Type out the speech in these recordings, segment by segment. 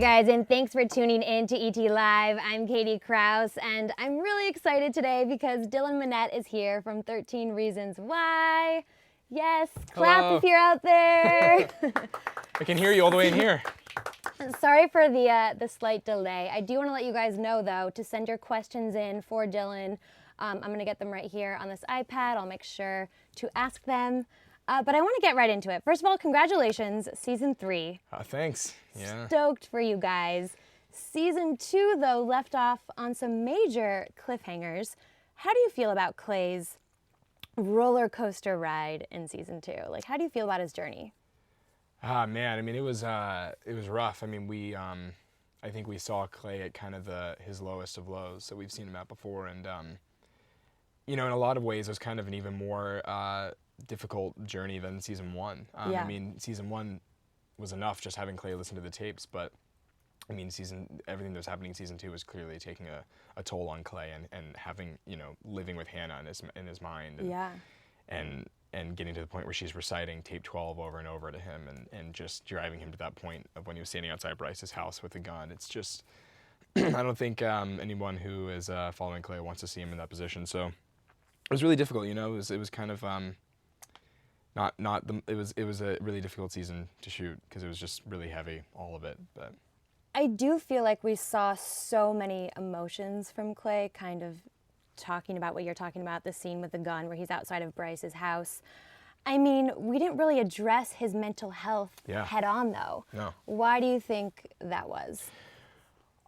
guys, and thanks for tuning in to ET Live. I'm Katie Krause, and I'm really excited today because Dylan Minnette is here from 13 Reasons Why. Yes, clap Hello. if you're out there. I can hear you all the way in here. Sorry for the slight delay. I do want to let you guys know, though, to send your questions in for Dylan. I'm going to get them right here on this iPad. I'll make sure to ask them. But I want to get right into it. First of all, congratulations, Season 3. Thanks. Yeah. Stoked for you guys. Season 2, though, left off on some major cliffhangers. How do you feel about Clay's roller coaster ride in Season 2? Like, how do you feel about his journey? Man, I mean, it was rough. I mean, I think we saw Clay at kind of his lowest of lows that we've seen him at before, and in a lot of ways, it was kind of an even more difficult journey than Season 1. Yeah. I mean, Season 1 was enough just having Clay listen to the tapes, but I mean, everything that was happening in Season 2 was clearly taking a toll on Clay, and having, living with Hannah in his mind, and getting to the point where she's reciting tape 12 over and over to him, and just driving him to that point of when he was standing outside Bryce's house with a gun. It's just, I don't think anyone who is following Clay wants to see him in that position. So it was really difficult. It was kind of it was a really difficult season to shoot because it was just really heavy, all of it. But I do feel like we saw so many emotions from Clay, kind of talking about what you're talking about, the scene with the gun where he's outside of Bryce's house. I mean, we didn't really address his mental health head on, though. No. Why do you think that was?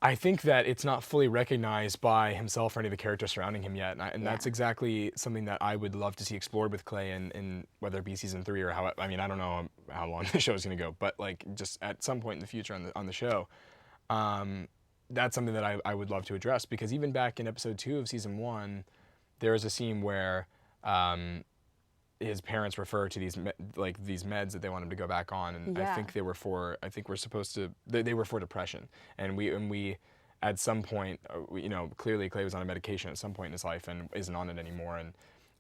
I think that it's not fully recognized by himself or any of the characters surrounding him yet, and that's exactly something that I would love to see explored with Clay, in whether it be Season 3 or how. I mean, I don't know how long the show is going to go, but like just at some point in the future on the show, that's something that I would love to address, because even back in episode 2 of Season 1, there is a scene where his parents refer to these meds that they want him to go back on, and I think they were for depression, and we at some point, clearly Clay was on a medication at some point in his life and isn't on it anymore, and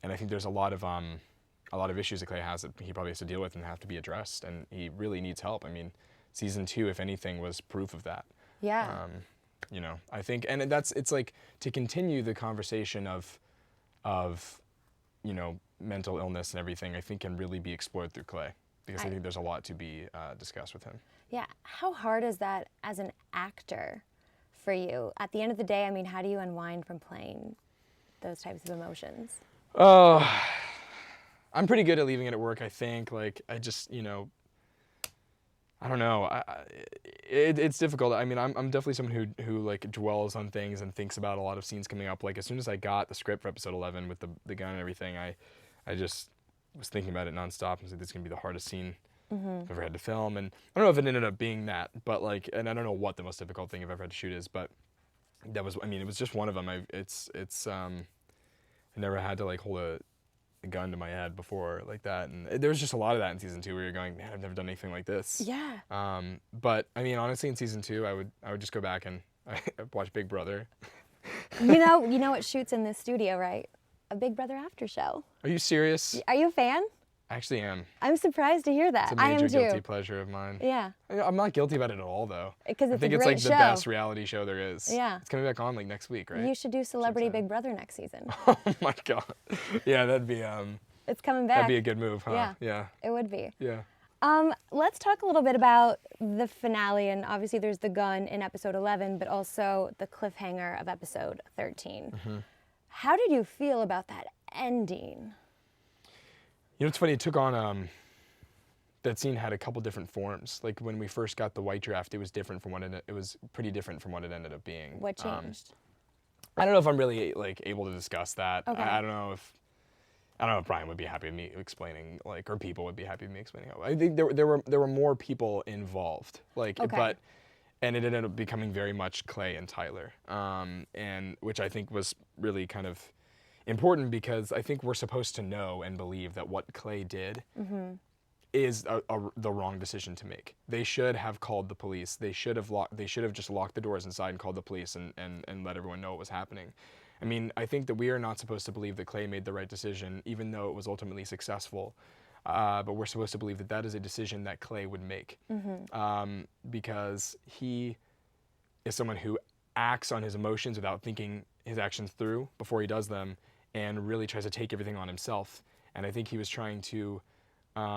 I think there's a lot of issues that Clay has that he probably has to deal with and have to be addressed, and he really needs help. I mean, Season 2, if anything, was proof of that. Yeah. I think, and it's like to continue the conversation of mental illness and everything, I think can really be explored through Clay, because I think there's a lot to be discussed with him. Yeah. How hard is that as an actor for you? At the end of the day, I mean, how do you unwind from playing those types of emotions? Oh, I'm pretty good at leaving it at work, I think. Like, I just, I don't know. It's difficult. I mean, I'm definitely someone who like dwells on things and thinks about a lot of scenes coming up. Like, as soon as I got the script for episode 11 with the gun and everything, I just was thinking about it nonstop and said, this is gonna be the hardest scene I've ever had to film. And I don't know if it ended up being that, but like, and I don't know what the most difficult thing I've ever had to shoot is, but that was, I mean, it was just one of them. I never had to like hold a gun to my head before like that, and there was just a lot of that in Season 2 where you're going, man, I've never done anything like this. Yeah. But I mean, honestly, in Season 2, I would just go back and watch Big Brother. You know what shoots in this studio, right? A Big Brother after show. Are you serious? Are you a fan? I actually am. I'm surprised to hear that. It's a major I am too. guilty pleasure of mine. Yeah. I'm not guilty about it at all, though. Because I think it's like the best reality show there is. Yeah. It's coming back on like next week, right? You should do Celebrity Big Brother next season. Oh my God. Yeah, that'd be It's coming back. that'd be a good move, huh? Yeah. Yeah. It would be. Yeah. Let's talk a little bit about the finale, and obviously there's the gun in episode 11, but also the cliffhanger of episode 13. How did you feel about that ending? It's funny, it took on, that scene had a couple different forms. Like when we first got the white draft, it was different from it was pretty different from what it ended up being. What changed? I don't know if I'm really like able to discuss that. Okay. I don't know if Brian would be happy with me explaining, like, or people would be happy with me explaining how. I think there were more people involved, like, and it ended up becoming very much Clay and Tyler, and which I think was really kind of important, because I think we're supposed to know and believe that what Clay did is the wrong decision to make. They should have called the police. They should have just locked the doors inside and called the police and let everyone know what was happening. I mean, I think that we are not supposed to believe that Clay made the right decision, even though it was ultimately successful. but we're supposed to believe that that is a decision that Clay would make, because he is someone who acts on his emotions without thinking his actions through before he does them, and really tries to take everything on himself. And I think he was trying to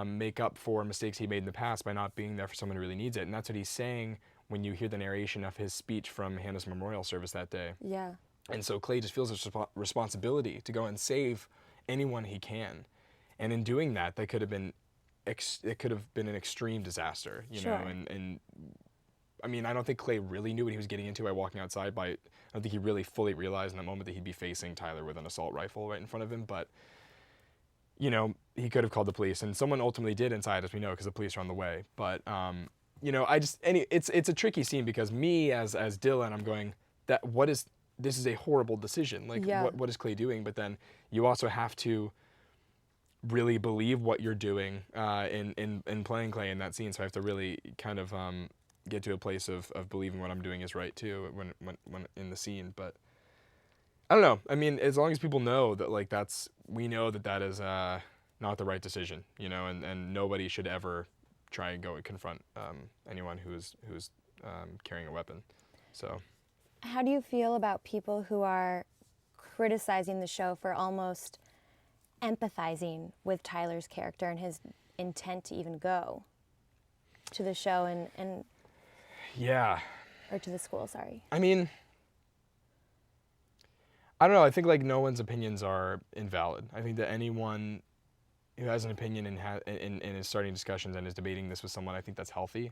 make up for mistakes he made in the past by not being there for someone who really needs it. And that's what he's saying when you hear the narration of his speech from Hannah's memorial service that day. Yeah. And so Clay just feels his responsibility to go and save anyone he can. And in doing that, that could have been it could have been an extreme disaster, you know. And I mean, I don't think Clay really knew what he was getting into by walking outside. I don't think he really fully realized in that moment that he'd be facing Tyler with an assault rifle right in front of him. But you know, he could have called the police, and someone ultimately did inside, as we know, because the police are on the way. But you know, it's a tricky scene because me as Dylan, I'm going, this is a horrible decision. Like, what is Clay doing? But then you also have to really believe what you're doing in playing Clay in that scene. So I have to really kind of get to a place of believing what I'm doing is right too when in the scene. But I don't know. I mean, as long as people know that, like, we know that is not the right decision, you know, and nobody should ever try and go and confront anyone who's carrying a weapon. So, how do you feel about people who are criticizing the show for almost empathizing with Tyler's character and his intent to even go to the show and yeah, or to the school? Sorry. I mean, I don't know. I think, like, no one's opinions are invalid. I think that anyone who has an opinion and is starting discussions and is debating this with someone, I think that's healthy.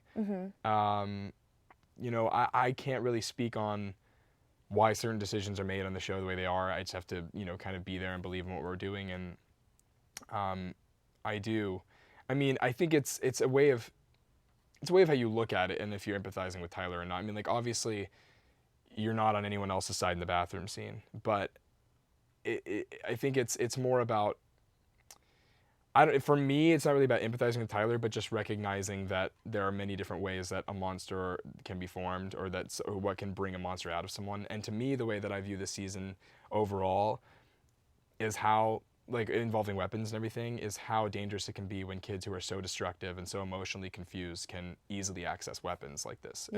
You know, I can't really speak on why certain decisions are made on the show the way they are. I just have to, you know, kind of be there and believe in what we're doing. And I do. I mean, I think it's a way of how you look at it, and if you're empathizing with Tyler or not. I mean, like, obviously, you're not on anyone else's side in the bathroom scene, but I think it's more about, for me, it's not really about empathizing with Tyler, but just recognizing that there are many different ways that a monster can be formed, or what can bring a monster out of someone. And to me, the way that I view this season overall is how, like, involving weapons and everything, is how dangerous it can be when kids who are so destructive and so emotionally confused can easily access weapons like this.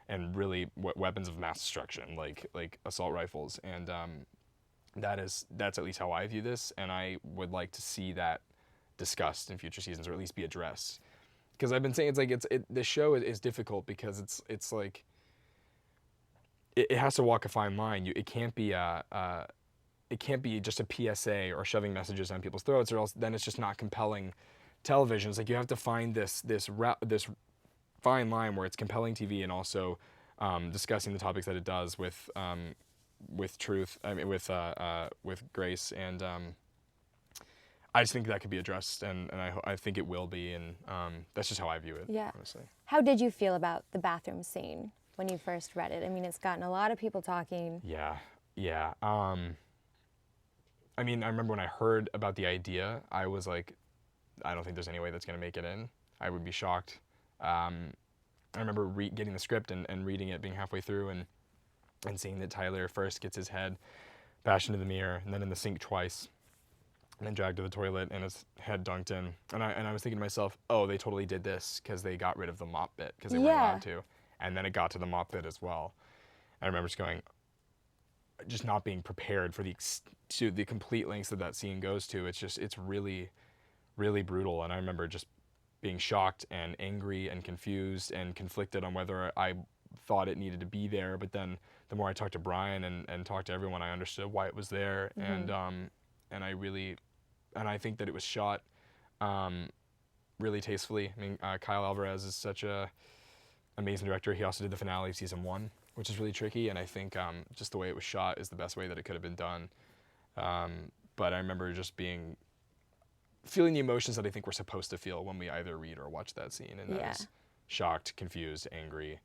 And really weapons of mass destruction, like assault rifles. And that's at least how I view this, and I would like to see that discussed in future seasons, or at least be addressed. Because I've been saying, it's like the show is difficult because it's like it has to walk a fine line. It can't be just a PSA or shoving messages down people's throats, or else then it's just not compelling television. It's like you have to find this fine line where it's compelling TV and also discussing the topics that it does with truth. I mean, with grace, and I just think that could be addressed, and I think it will be, and that's just how I view it. Yeah. Honestly. How did you feel about the bathroom scene when you first read it? I mean, it's gotten a lot of people talking. Yeah. I mean, I remember when I heard about the idea, I was like, I don't think there's any way that's going to make it in. I would be shocked. I remember getting the script and reading it, being halfway through, and seeing that Tyler first gets his head bashed into the mirror, and then in the sink twice, and then dragged to the toilet, and his head dunked in. And I was thinking to myself, oh, they totally did this because they got rid of the mop bit, because they weren't allowed to. And then it got to the mop bit as well. I remember just not being prepared for the complete lengths that scene goes to. It's really, really brutal. And I remember just being shocked and angry and confused and conflicted on whether I thought it needed to be there. But then the more I talked to Brian and talked to everyone, I understood why it was there. And I think that it was shot really tastefully. I mean, Kyle Alvarez is such a amazing director. He also did the finale of season 1, which is really tricky, and I think just the way it was shot is the best way that it could have been done. But I remember just feeling the emotions that I think we're supposed to feel when we either read or watch that scene, and that is shocked, confused, angry,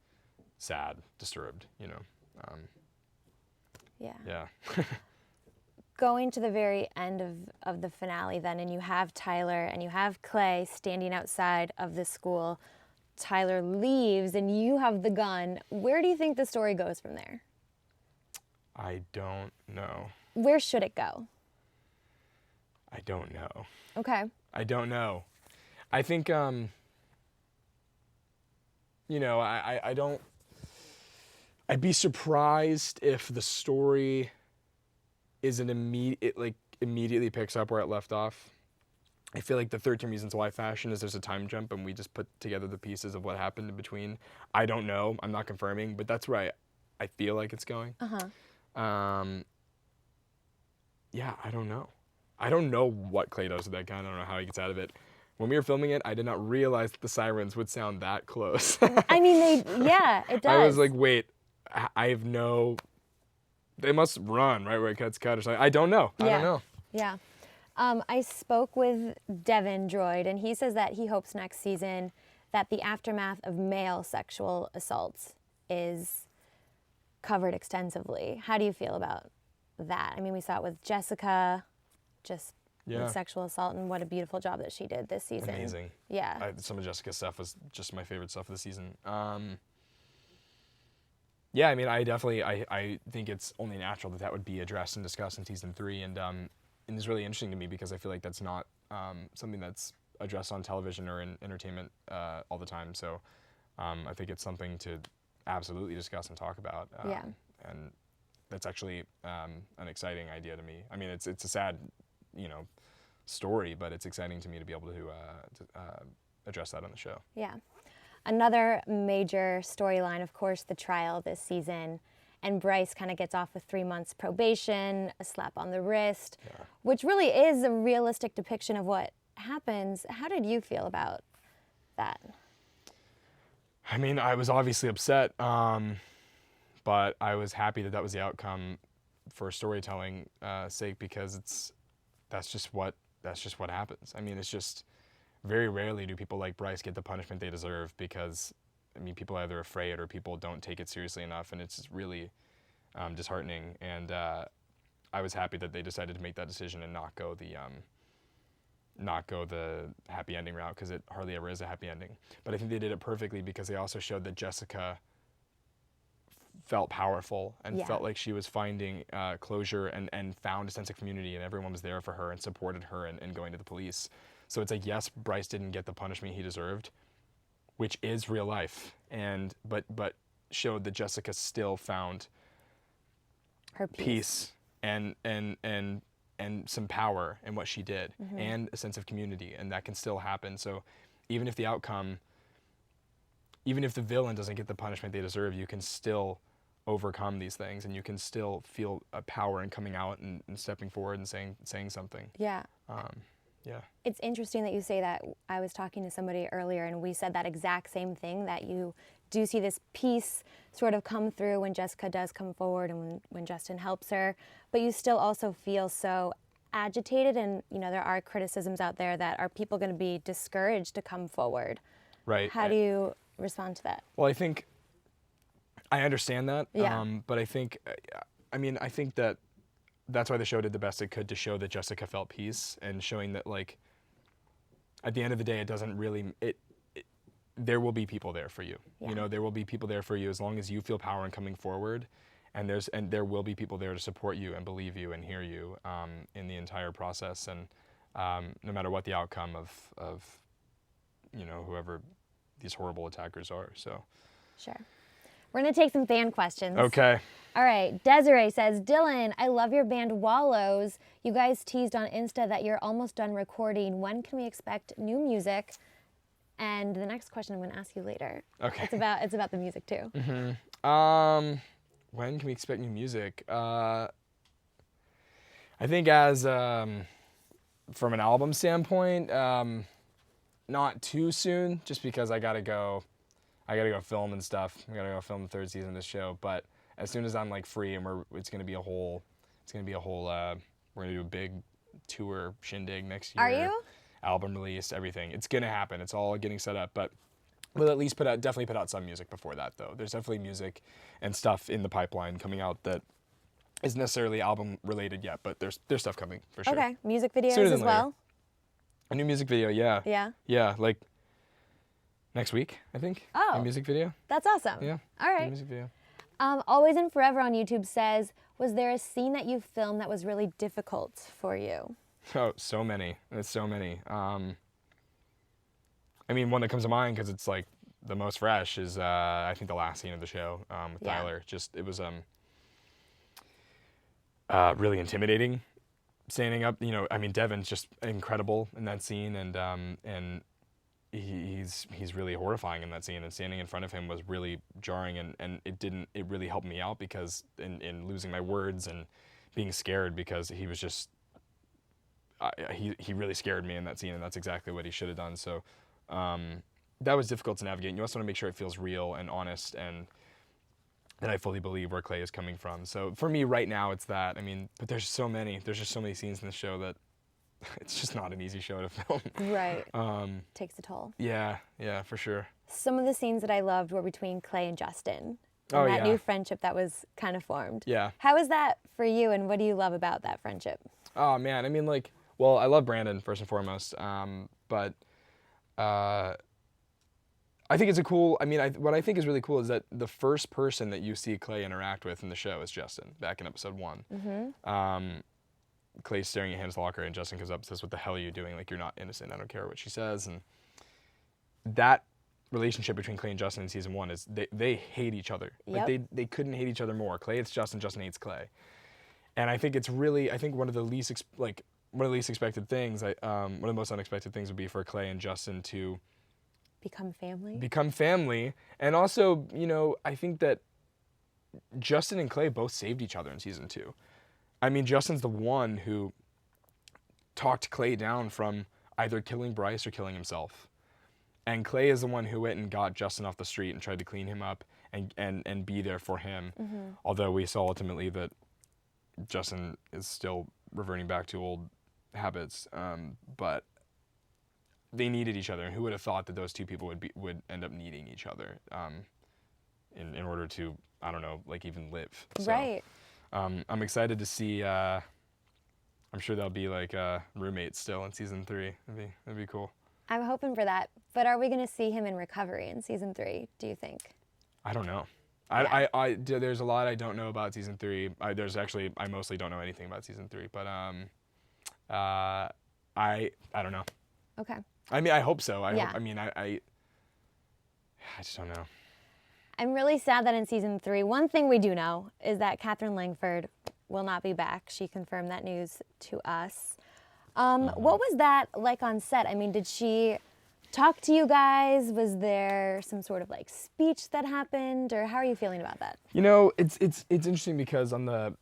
sad, disturbed, you know. Yeah. Going to the very end of the finale then, and you have Tyler and you have Clay standing outside of the school. Tyler leaves and you have the gun. Where do you think the story goes from there? I don't know. Where should it go? I don't know. Okay. I don't know. I think, I don't, I'd be surprised if the story isn't immediately picks up where it left off. I feel like the 13 Reasons Why fashion is there's a time jump and we just put together the pieces of what happened in between. I don't know. I'm not confirming, but that's where I feel like it's going. Yeah, I don't know. I don't know what Clay does with that gun. I don't know how he gets out of it. When we were filming it, I did not realize that the sirens would sound that close. I mean, it does. I was like, wait, I have no, they must run right where it gets cut or something. I don't know. I don't know. Yeah. I spoke with Devin Droid, and he says that he hopes next season that the aftermath of male sexual assaults is covered extensively. How do you feel about that? I mean, we saw it with Jessica, just with sexual assault, and what a beautiful job that she did this season. Amazing. Yeah. Some of Jessica's stuff was just my favorite stuff of the season. Yeah, I mean, I think it's only natural that would be addressed and discussed in season 3, and it's really interesting to me because I feel like that's not something that's addressed on television or in entertainment all the time. So I think it's something to absolutely discuss and talk about. And that's actually an exciting idea to me. I mean, it's a sad, story, but it's exciting to me to be able to address that on the show. Yeah. Another major storyline, of course, the trial this season. And Bryce kind of gets off with 3 months probation, a slap on the wrist, which really is a realistic depiction of what happens. How did you feel about that? I mean, I was obviously upset, but I was happy that was the outcome for storytelling sake, because that's just what happens. I mean, it's just very rarely do people like Bryce get the punishment they deserve, because I mean, people are either afraid or people don't take it seriously enough, and it's just really disheartening. And I was happy that they decided to make that decision and not go the happy ending route, because it hardly ever is a happy ending. But I think they did it perfectly, because they also showed that Jessica felt powerful and felt like she was finding closure and found a sense of community, and everyone was there for her and supported her in going to the police. So it's like, yes, Bryce didn't get the punishment he deserved, which is real life, but showed that Jessica still found her peace and some power in what she did, and a sense of community, and that can still happen. So even if the villain doesn't get the punishment they deserve, you can still overcome these things, and you can still feel a power in coming out and stepping forward and saying something. Yeah. Yeah. It's interesting that you say that. I was talking to somebody earlier, and we said that exact same thing, that you do see this peace sort of come through when Jessica does come forward and when Justin helps her, but you still also feel so agitated, and there are criticisms out there that are people going to be discouraged to come forward. Right. How do you respond to that? Well, I think I understand that, Yeah. but I think that that's why the show did the best it could to show that Jessica felt peace, and showing that, like, at the end of the day, it doesn't really, there will be people there for you. Yeah. There will be people there for you as long as you feel power in coming forward, and there will be people there to support you and believe you and hear you in the entire process, and no matter what the outcome of whoever these horrible attackers are. So. Sure. We're going to take some fan questions. Okay. All right. Desiree says, Dylan, I love your band Wallows. You guys teased on Insta that you're almost done recording. When can we expect new music? And the next question I'm going to ask you later. Okay. It's about the music too. Mm-hmm. When can we expect new music? I think as from an album standpoint, not too soon, just because I gotta go film and stuff. I gotta go film the 3rd season of this show. But as soon as I'm like free, and we're gonna do a big tour shindig next year. Are you? Album release, everything. It's gonna happen. It's all getting set up, but we'll at least definitely put out some music before that, though. There's definitely music and stuff in the pipeline coming out that isn't necessarily album related yet, but there's stuff coming for sure. Okay, music videos as well. A new music video, yeah. Yeah. Yeah, like next week, I think. Oh. A music video. That's awesome. Yeah. All right. A music video. Always and Forever on YouTube says, was there a scene that you filmed that was really difficult for you? Oh, so many. There's so many. I mean, one that comes to mind because it's like the most fresh is I think the last scene of the show with Tyler. Just it was really intimidating standing up. You know, I mean, Devin's just incredible in that scene, and he's really horrifying in that scene. And standing in front of him was really jarring, and it really helped me out because in losing my words and being scared because he was just he really scared me in that scene, and that's exactly what he should have done. So. That was difficult to navigate. You also want to make sure it feels real and honest, and that I fully believe where Clay is coming from. So for me right now, it's that. I mean, but there's so many. There's just so many scenes in the show that it's just not an easy show to film. Right. Takes a toll. Yeah, for sure. Some of the scenes that I loved were between Clay and Justin. And that new friendship that was kind of formed. Yeah. How is that for you, and what do you love about that friendship? Oh man, I mean, like, well, I love Brandon first and foremost, but. I think it's a cool. I mean, what I think is really cool is that the first person that you see Clay interact with in the show is Justin. Back in episode 1, Clay's staring at Hannah's locker, and Justin comes up and says, "What the hell are you doing? Like, you're not innocent. I don't care what she says." And that relationship between Clay and Justin in season 1 is they hate each other. Yep. Like they couldn't hate each other more. Clay hates Justin. Justin hates Clay. And I think it's really one of the least expected things. One of the most unexpected things would be for Clay and Justin to become family. And also, you know, I think that Justin and Clay both saved each other in season 2. I mean, Justin's the one who talked Clay down from either killing Bryce or killing himself. And Clay is the one who went and got Justin off the street and tried to clean him up and be there for him. Although we saw ultimately that Justin is still reverting back to old habits, but they needed each other, and who would have thought that those two people would end up needing each other in order to, I don't know, like even live. So, right. I'm excited to see. I'm sure they'll be like roommates still in season 3. That'd be cool. I'm hoping for that. But are we going to see him in recovery in season 3? Do you think? I don't know. Yeah. I there's a lot I don't know about season 3. I mostly don't know anything about season 3, but I don't know. Okay. I mean, I hope so. I just don't know. I'm really sad that in season 3, one thing we do know is that Katherine Langford will not be back. She confirmed that news to us. What was that like on set? I mean, did she talk to you guys? Was there some sort of like speech that happened, or how are you feeling about that? You know, it's interesting because on the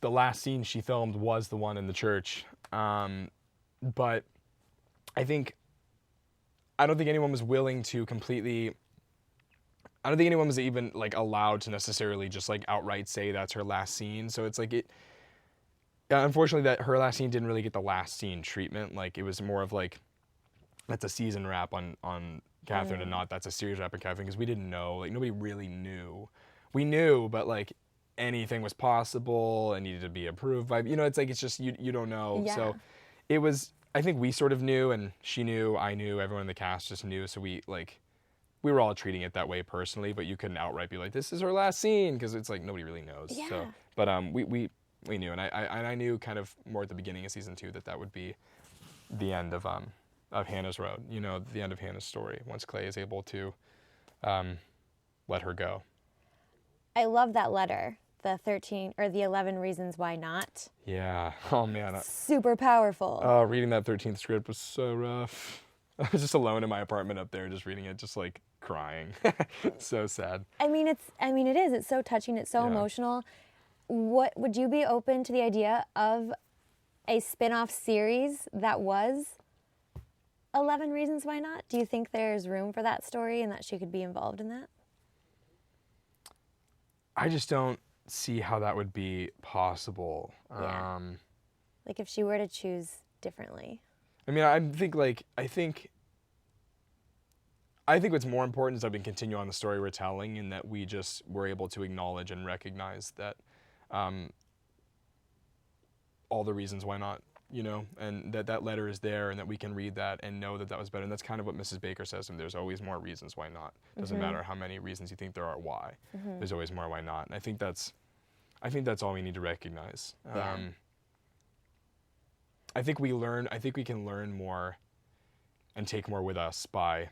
last scene she filmed was the one in the church, but I don't think anyone was willing to completely. I don't think anyone was even like allowed to necessarily just like outright say that's her last scene. So it's like unfortunately, that her last scene didn't really get the last scene treatment. Like it was more of like that's a season wrap on Katherine and not that's a series wrap on Katherine, because we didn't know. Like nobody really knew. We knew, but like anything was possible and needed to be approved by. You know, it's like it's just you don't know. Yeah. So it was. I think we sort of knew, and she knew, I knew, everyone in the cast just knew. So we were all treating it that way personally, but you couldn't outright be like, "This is her last scene," because it's like nobody really knows. Yeah. So, but we knew, and I knew kind of more at the beginning of season 2 that would be the end of Hannah's road. You know, the end of Hannah's story once Clay is able to let her go. I love that letter. The 11 reasons why not. Yeah. Oh man. Super powerful. Oh, reading that 13th script was so rough. I was just alone in my apartment up there, just reading it, just like crying. So sad. I mean, it is. It's so touching. It's so emotional. What would you be open to the idea of a spin-off series that was 11 Reasons Why Not? Do you think there's room for that story and that she could be involved in that? I just don't see how that would be possible. Yeah. Like if she were to choose differently. I mean, I think what's more important is that we continue on the story we're telling, and that we just were able to acknowledge and recognize that all the reasons why not, you know, and that letter is there, and that we can read that and know that that was better. And that's kind of what Mrs. Baker says, and there's always more reasons why not. Doesn't matter how many reasons you think there are why. There's always more why not. And I think that's all we need to recognize. Yeah. I think we can learn more and take more with us by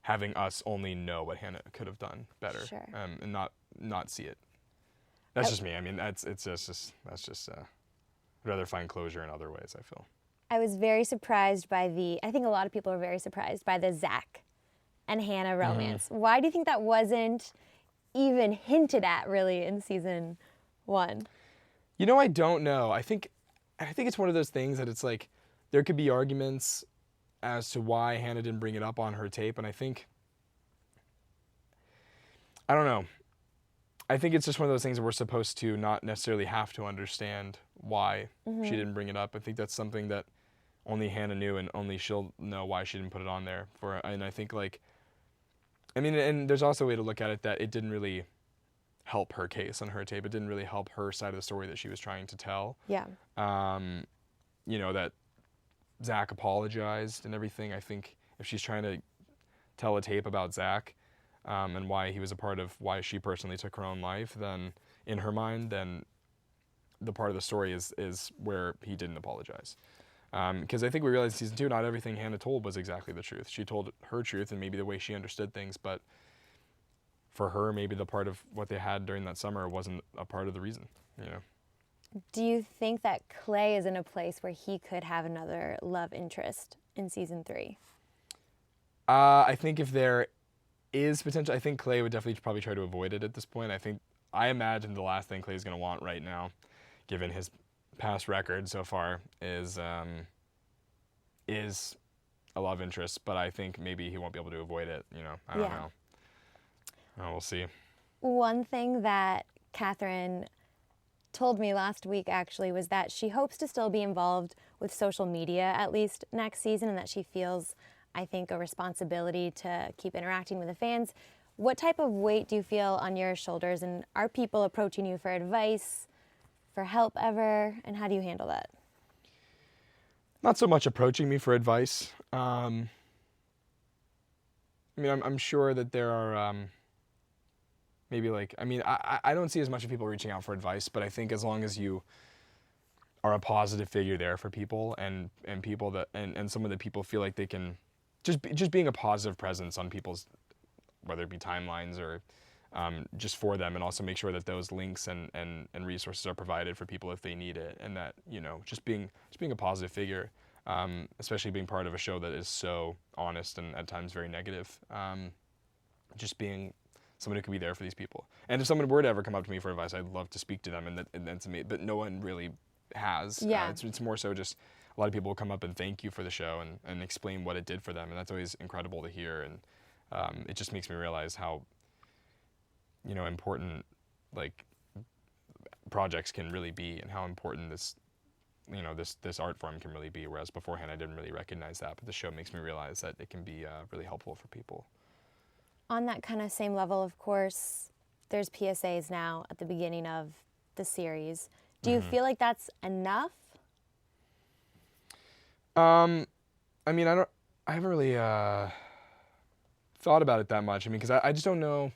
having us only know what Hannah could have done better, Sure. And not see it. That's just me. I mean, that's just I'd rather find closure in other ways, I feel. I was very surprised by I think a lot of people are very surprised by the Zak and Hannah romance. Why do you think that wasn't even hinted at really in season 1? You know, I don't know. I think it's one of those things that it's like there could be arguments as to why Hannah didn't bring it up on her tape, and I don't know. I think it's just one of those things that we're supposed to not necessarily have to understand why she didn't bring it up. I think that's something that only Hannah knew, and only she'll know why she didn't put it on there for. And I think and there's also a way to look at it that it didn't really help her case on her tape. It didn't really help her side of the story that she was trying to tell. Yeah. That Zak apologized and everything. I think if she's trying to tell a tape about Zak, and why he was a part of why she personally took her own life, then in her mind, then the part of the story is where he didn't apologize. Because I think we realized in season 2, not everything Hannah told was exactly the truth. She told her truth and maybe the way she understood things, but for her, maybe the part of what they had during that summer wasn't a part of the reason, Do you think that Clay is in a place where he could have another love interest in season 3? I think if there is potential, I think Clay would definitely probably try to avoid it at this point. I imagine the last thing Clay's going to want right now, given his past record so far, is a love interest, but I think maybe he won't be able to avoid it, I don't know. Oh, we'll see. One thing that Katherine told me last week actually was that she hopes to still be involved with social media at least next season, and that she feels, I think, a responsibility to keep interacting with the fans. What type of weight do you feel on your shoulders, and are people approaching you for advice, for help ever, and how do you handle that? Not so much approaching me for advice. I'm sure that there are I don't see as much of people reaching out for advice, but I think as long as you are a positive figure there for people and people that and some of the people feel like they can just being a positive presence on people's, whether it be timelines or just for them, and also make sure that those links and resources are provided for people if they need it, and that just being a positive figure, especially being part of a show that is so honest and at times very negative, just being someone who can be there for these people. And if someone were to ever come up to me for advice, I'd love to speak to them, and then to me, but no one really has. Yeah. It's more so just a lot of people will come up and thank you for the show and explain what it did for them, and that's always incredible to hear. And it just makes me realize how important projects can really be, and how important this art form can really be. Whereas beforehand I didn't really recognize that, but the show makes me realize that it can be really helpful for people. On that kind of same level, of course, there's PSAs now at the beginning of the series. Do you feel like that's enough? I haven't really thought about it that much. Because I just don't know.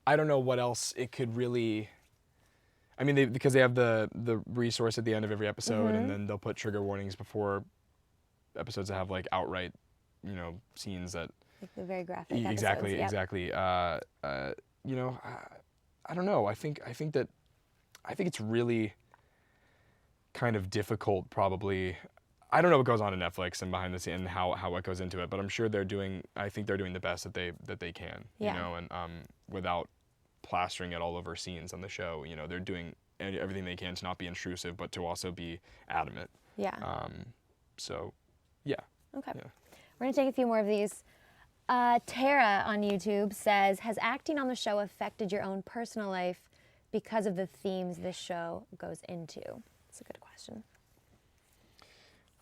I don't know what else it could really. Because they have the resource at the end of every episode, and then they'll put trigger warnings before episodes that have outright, scenes that. Like the very graphic Exactly, episodes. Yep. exactly. I don't know. I think it's really kind of difficult, probably. I don't know what goes on in Netflix and behind the scenes and how what goes into it, but I'm sure I think they're doing the best that they can, and without plastering it all over scenes on the show. They're doing everything they can to not be intrusive, but to also be adamant. Yeah. So, yeah. Okay. Yeah. We're gonna take a few more of these. Tara on YouTube says, has acting on the show affected your own personal life because of the themes this show goes into? It's a good question.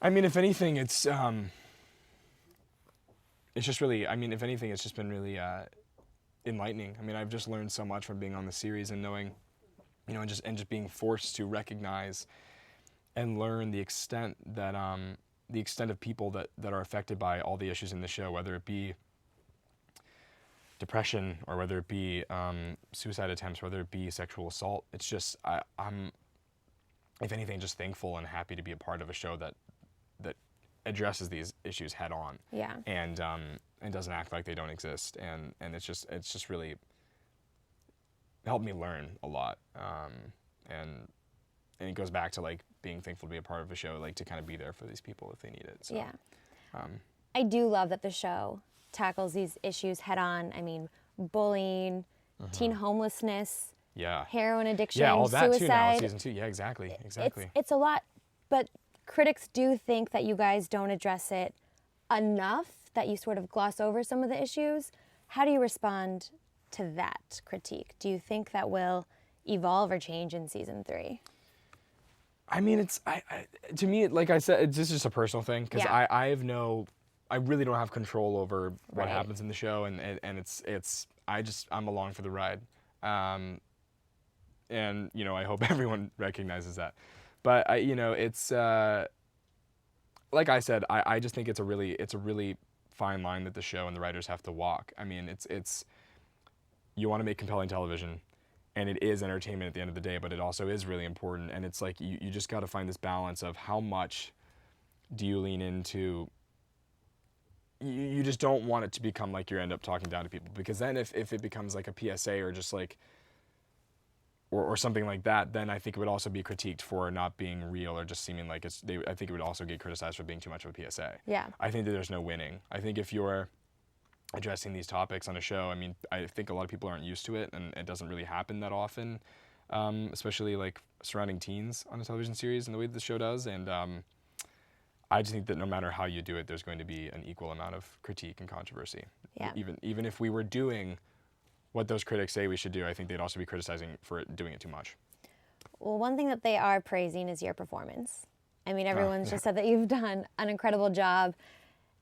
If anything, it's just really, if anything, it's just been really enlightening. I've just learned so much from being on the series and knowing, and just being forced to recognize and learn the extent of people that are affected by all the issues in the show, whether it be depression or whether it be suicide attempts, whether it be sexual assault. It's just I'm if anything, just thankful and happy to be a part of a show that addresses these issues head on. Yeah. And doesn't act like they don't exist. And it's just really helped me learn a lot. And it goes back to like being thankful to be a part of a show, like to kind of be there for these people if they need it. So, yeah. I do love that the show tackles these issues head on. I mean, bullying, teen homelessness, heroin addiction, all that suicide. too now in season 2. Yeah, exactly. It's a lot, but critics do think that you guys don't address it enough, that you sort of gloss over some of the issues. How do you respond to that critique? Do you think that will evolve or change in season 3? I mean, to me, like I said, it's just a personal thing because I really don't have control over what happens in the show, and I'm along for the ride, and I hope everyone recognizes that. But it's like I said, I just think it's a really fine line that the show and the writers have to walk. I mean, it's you want to make compelling television, and it is entertainment at the end of the day, but it also is really important. And it's like you just got to find this balance of how much do you lean into. You just don't want it to become like you end up talking down to people, because then if it becomes like a PSA or just like or something like that, then I think it would also be critiqued for not being real or just seeming like I think it would also get criticized for being too much of a PSA. Yeah. I think that there's no winning. I think if you're addressing these topics on a show, I mean, I think a lot of people aren't used to it, and it doesn't really happen that often, especially like surrounding teens on a television series and the way that the show does. And I just think that no matter how you do it, there's going to be an equal amount of critique and controversy. Yeah. Even if we were doing what those critics say we should do, I think they'd also be criticizing for doing it too much. Well, one thing that they are praising is your performance. I mean, everyone's just said that you've done an incredible job.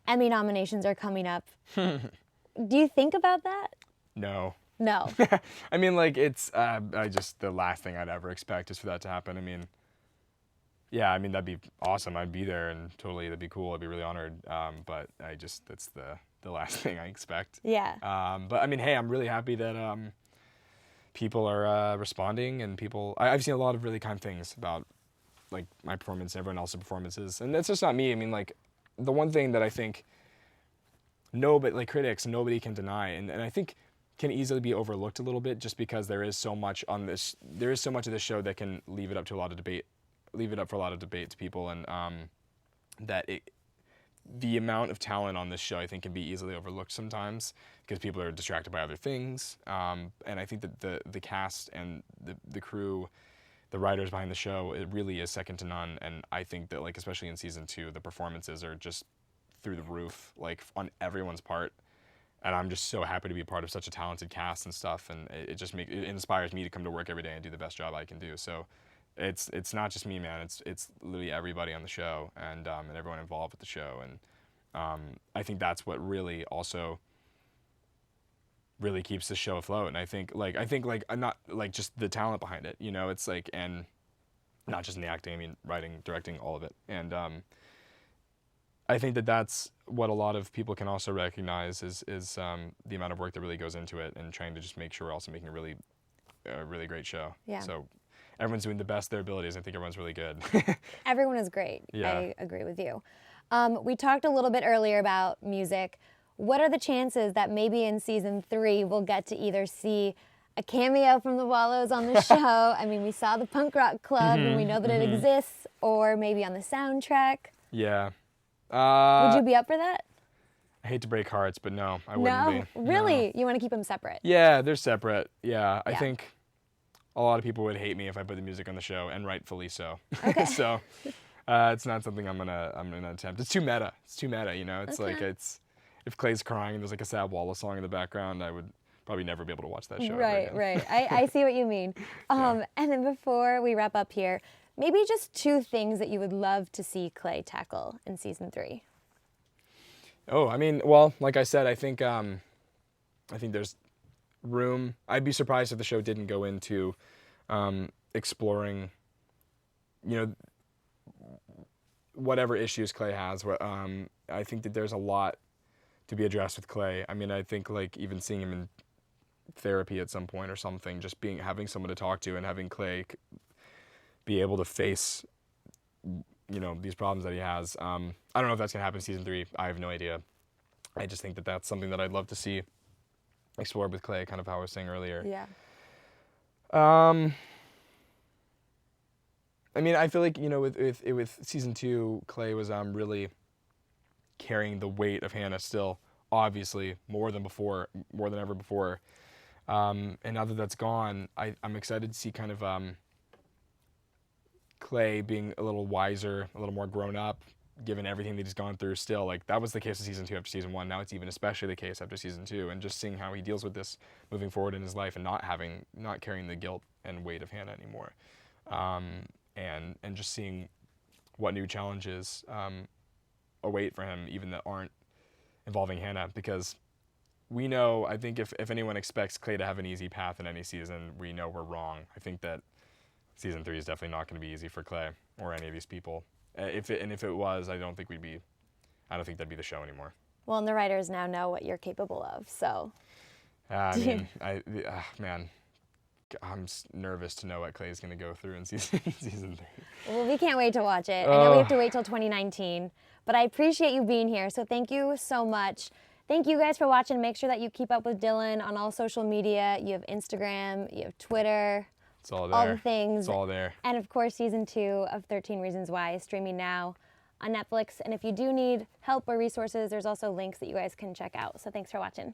Emmy nominations are coming up. Do you think about that? No. No. I mean, like, it's the last thing I'd ever expect is for that to happen. I mean, yeah, I mean, that'd be awesome. I'd be there, and totally, that'd be cool. I'd be really honored. But that's the last thing I expect. Yeah. But I mean, hey, I'm really happy that people are responding, and I've seen a lot of really kind things about like my performance and everyone else's performances, and that's just not me. I mean, like, the one thing that I think critics, nobody can deny, and I think can easily be overlooked a little bit, just because there is so much of this show that can leave it up for a lot of debate to people, and the amount of talent on this show, I think, can be easily overlooked sometimes because people are distracted by other things. And I think that the cast and the crew, the writers behind the show, it really is second to none. And I think that, like, especially in season 2, the performances are just through the roof, like, on everyone's part. And I'm just so happy to be a part of such a talented cast and stuff. And it inspires me to come to work every day and do the best job I can do. So it's not just me, man. It's literally everybody on the show, and everyone involved with the show. And I think that's what really also really keeps the show afloat. And I think not like just the talent behind it, it's like, and not just in the acting, I mean, writing, directing, all of it. And I think that that's what a lot of people can also recognize is the amount of work that really goes into it, and trying to just make sure we're also making a really great show. Yeah. So everyone's doing the best of their abilities. I think everyone's really good. Everyone is great. Yeah. I agree with you. We talked a little bit earlier about music. What are the chances that maybe in season 3 we'll get to either see a cameo from the Wallows on the show? I mean, we saw the Punk Rock Club, and we know that it exists, or maybe on the soundtrack. Yeah. Would you be up for that? I hate to break hearts, but no, I wouldn't be. Really? No. You want to keep them separate? Yeah, they're separate. Yeah, I think a lot of people would hate me if I put the music on the show, and rightfully so. Okay. So it's not something I'm gonna attempt. It's too meta. It's Okay. like if Clay's crying and there's like a sad Wallace song in the background, I would probably never be able to watch that show. Right. I see what you mean. And then before we wrap up here, maybe just 2 things that you would love to see Clay tackle in season 3. Oh, I mean, well, like I said, I think there's room. I'd be surprised if the show didn't go into exploring, whatever issues Clay has. I think that there's a lot to be addressed with Clay. I mean, I think like even seeing him in therapy at some point or something, just having someone to talk to, and having Clay be able to face, you know, these problems that he has. I don't know if that's gonna happen in season 3. I have no idea. I just think that that's something that I'd love to see explored with Clay, kind of how I was saying earlier. Yeah. I mean, I feel like, you know, with season 2, Clay was really carrying the weight of Hannah still, obviously more than ever before. And now that that's gone, I'm excited to see kind of Clay being a little wiser, a little more grown up, given everything that he's gone through still. Like, that was the case of season 2 after season 1. Now it's even especially the case after season 2. And just seeing how he deals with this moving forward in his life and not carrying the guilt and weight of Hannah anymore. And just seeing what new challenges await for him, even that aren't involving Hannah. Because we know, I think if anyone expects Clay to have an easy path in any season, we know we're wrong. I think that season 3 is definitely not going to be easy for Clay or any of these people. If it was, I don't think that'd be the show anymore. Well, and the writers now know what you're capable of, so. I mean, man, I'm nervous to know what Clay's going to go through in season 3. Well, we can't wait to watch it. I know we have to wait till 2019, but I appreciate you being here, so thank you so much. Thank you guys for watching. Make sure that you keep up with Dylan on all social media. You have Instagram, you have Twitter. It's all there. All the things. It's all there. And of course, season 2 of 13 Reasons Why is streaming now on Netflix. And if you do need help or resources, there's also links that you guys can check out. So thanks for watching.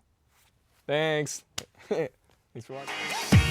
Thanks. Thanks for watching.